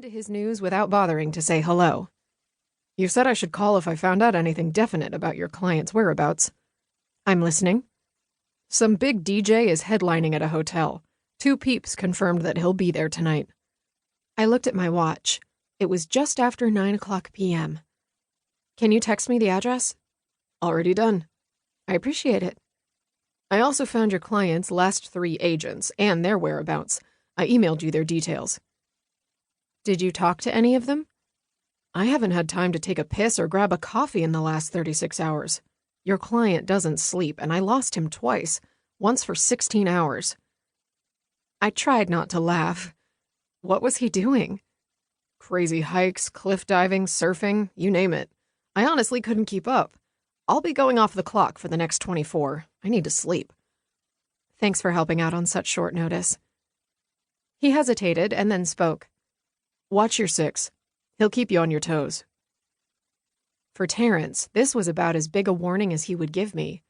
into his news without bothering to say hello. You said I should call if I found out anything definite about your client's whereabouts. I'm listening. Some big DJ is headlining at a hotel. 2 peeps confirmed that he'll be there tonight. I looked at my watch. It was just after 9:00 p.m. Can you text me the address? Already done. I appreciate it. I also found your client's last 3 agents and their whereabouts. I emailed you their details. Did you talk to any of them? I haven't had time to take a piss or grab a coffee in the last 36 hours. Your client doesn't sleep, and I lost him twice, once for 16 hours. I tried not to laugh. What was he doing? Crazy hikes, cliff diving, surfing, you name it. I honestly couldn't keep up. I'll be going off the clock for the next 24. I need to sleep. Thanks for helping out on such short notice. He hesitated and then spoke. Watch your 6. He'll keep you on your toes. For Terrence, this was about as big a warning as he would give me.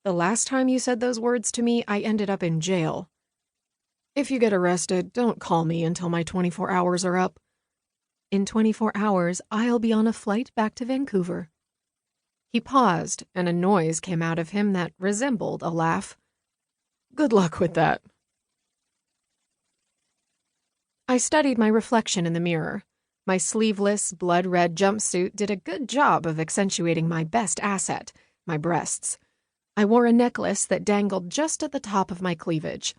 The last time you said those words to me, I ended up in jail. If you get arrested, don't call me until my 24 hours are up. In 24 hours, I'll be on a flight back to Vancouver. He paused, and a noise came out of him that resembled a laugh. Good luck with that. I studied my reflection in the mirror. My sleeveless, blood-red jumpsuit did a good job of accentuating my best asset, my breasts. I wore a necklace that dangled just at the top of my cleavage.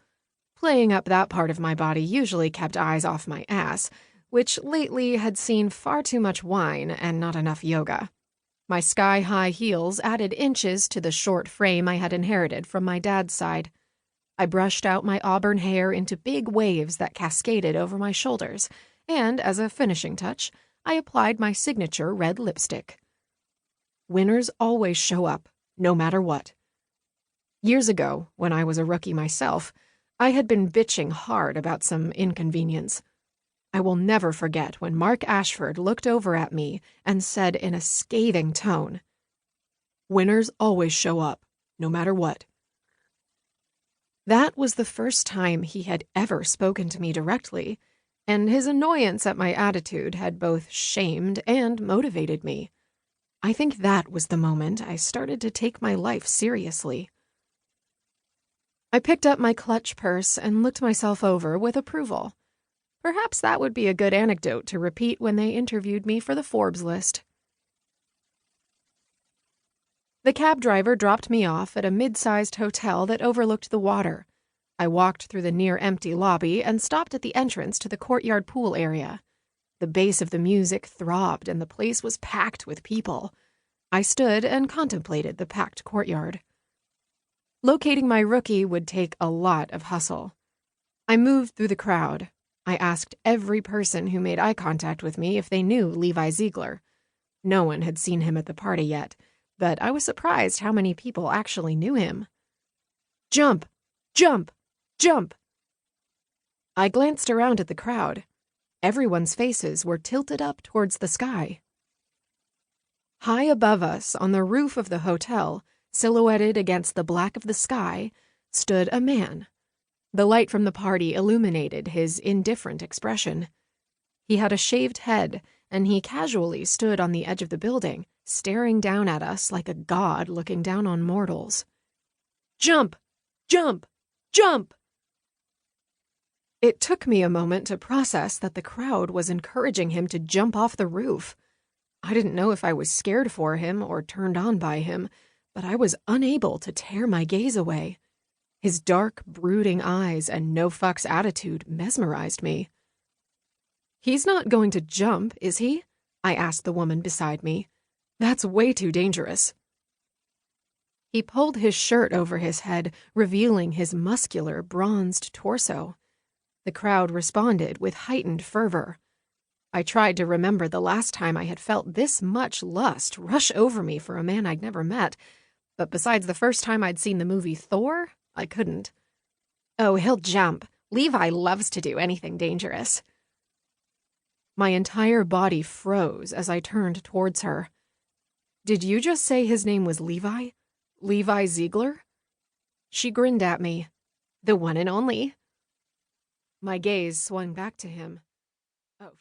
Playing up that part of my body usually kept eyes off my ass, which lately had seen far too much wine and not enough yoga. My sky-high heels added inches to the short frame I had inherited from my dad's side. I brushed out my auburn hair into big waves that cascaded over my shoulders, and, as a finishing touch, I applied my signature red lipstick. Winners always show up, no matter what. Years ago, when I was a rookie myself, I had been bitching hard about some inconvenience. I will never forget when Mark Ashford looked over at me and said in a scathing tone, Winners always show up, no matter what. That was the first time he had ever spoken to me directly, and his annoyance at my attitude had both shamed and motivated me. I think that was the moment I started to take my life seriously. I picked up my clutch purse and looked myself over with approval. Perhaps that would be a good anecdote to repeat when they interviewed me for the Forbes list. The cab driver dropped me off at a mid-sized hotel that overlooked the water. I walked through the near-empty lobby and stopped at the entrance to the courtyard pool area. The bass of the music throbbed and the place was packed with people. I stood and contemplated the packed courtyard. Locating my rookie would take a lot of hustle. I moved through the crowd. I asked every person who made eye contact with me if they knew Levi Ziegler. No one had seen him at the party yet, but I was surprised how many people actually knew him. Jump! Jump! Jump! I glanced around at the crowd. Everyone's faces were tilted up towards the sky. High above us, on the roof of the hotel, silhouetted against the black of the sky, stood a man. The light from the party illuminated his indifferent expression. He had a shaved head, and he casually stood on the edge of the building, staring down at us like a god looking down on mortals. Jump! Jump! Jump! It took me a moment to process that the crowd was encouraging him to jump off the roof. I didn't know if I was scared for him or turned on by him, but I was unable to tear my gaze away. His dark, brooding eyes and no-fucks attitude mesmerized me. He's not going to jump, is he? I asked the woman beside me. That's way too dangerous. He pulled his shirt over his head, revealing his muscular, bronzed torso. The crowd responded with heightened fervor. I tried to remember the last time I had felt this much lust rush over me for a man I'd never met, but besides the first time I'd seen the movie Thor, I couldn't. Oh, he'll jump. Levi loves to do anything dangerous. My entire body froze as I turned towards her. Did you just say his name was Levi? Levi Ziegler? She grinned at me. The one and only. My gaze swung back to him. Oh,